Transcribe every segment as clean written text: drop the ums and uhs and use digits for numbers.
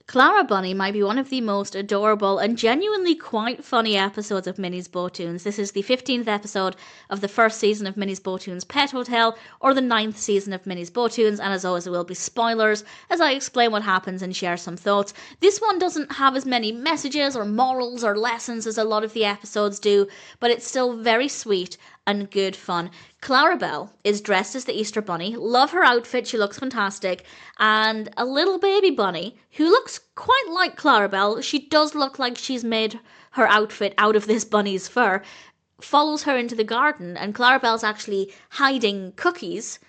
ClaraBunny might be one of the most adorable and genuinely quite funny episodes of Minnie's Bow-Toons. This is the 15th episode of the first season of Minnie's Bow-Toons Pet Hotel, or the 9th season of Minnie's Bow-Toons, and as always there will be spoilers as I explain what happens and share some thoughts. This one doesn't have as many messages or morals or lessons as a lot of the episodes do, but it's still very sweet and good fun. Clarabelle is dressed as the Easter Bunny. Love her outfit, she looks fantastic. And a little baby bunny who looks quite like Clarabelle, she does look like she's made her outfit out of this bunny's fur, follows her into the garden, and Clarabelle's actually hiding cookies,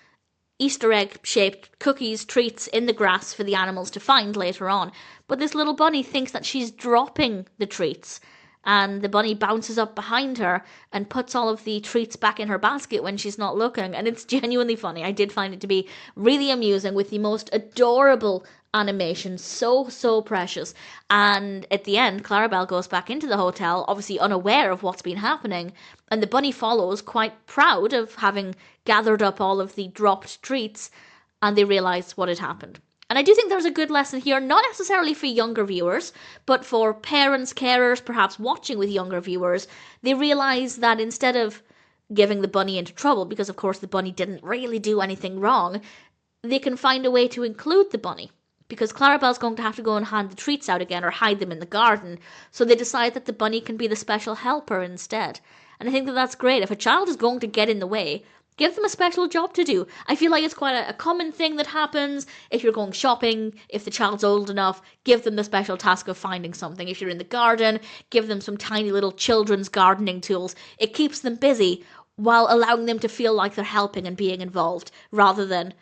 Easter egg shaped cookies, treats in the grass for the animals to find later on. But this little bunny thinks that she's dropping the treats, and the bunny bounces up behind her and puts all of the treats back in her basket when she's not looking, and it's genuinely funny. I did find it to be really amusing with the most adorable animation, so precious. And at the end, Clarabelle goes back into the hotel, obviously unaware of what's been happening, and the bunny follows, quite proud of having gathered up all of the dropped treats, and they realise what had happened. And I do think there's a good lesson here, not necessarily for younger viewers, but for parents, carers, perhaps watching with younger viewers. They realise that instead of giving the bunny into trouble, because of course the bunny didn't really do anything wrong, they can find a way to include the bunny. Because Clarabelle's going to have to go and hand the treats out again or hide them in the garden, so they decide that the bunny can be the special helper instead. And I think that that's great. If a child is going to get in the way, give them a special job to do. I feel like it's quite a common thing that happens. If you're going shopping, if the child's old enough, give them the special task of finding something. If you're in the garden, give them some tiny little children's gardening tools. It keeps them busy while allowing them to feel like they're helping and being involved, rather than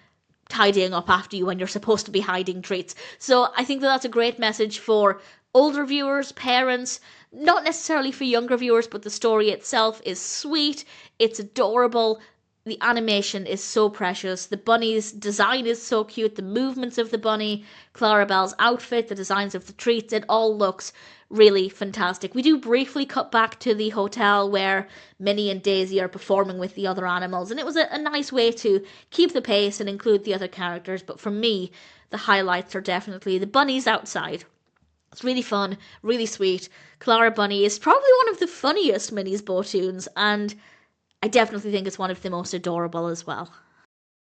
tidying up after you when you're supposed to be hiding treats. So I think that that's a great message for older viewers, parents, not necessarily for younger viewers, but the story itself is sweet, it's adorable. The animation is so precious. The bunny's design is so cute. The movements of the bunny, Clarabelle's outfit, the designs of the treats, it all looks really fantastic. We do briefly cut back to the hotel where Minnie and Daisy are performing with the other animals, and it was a nice way to keep the pace and include the other characters. But for me, the highlights are definitely the bunnies outside. It's really fun, really sweet. ClaraBunny is probably one of the funniest Minnie's Bow-Toons, and I definitely think it's one of the most adorable as well.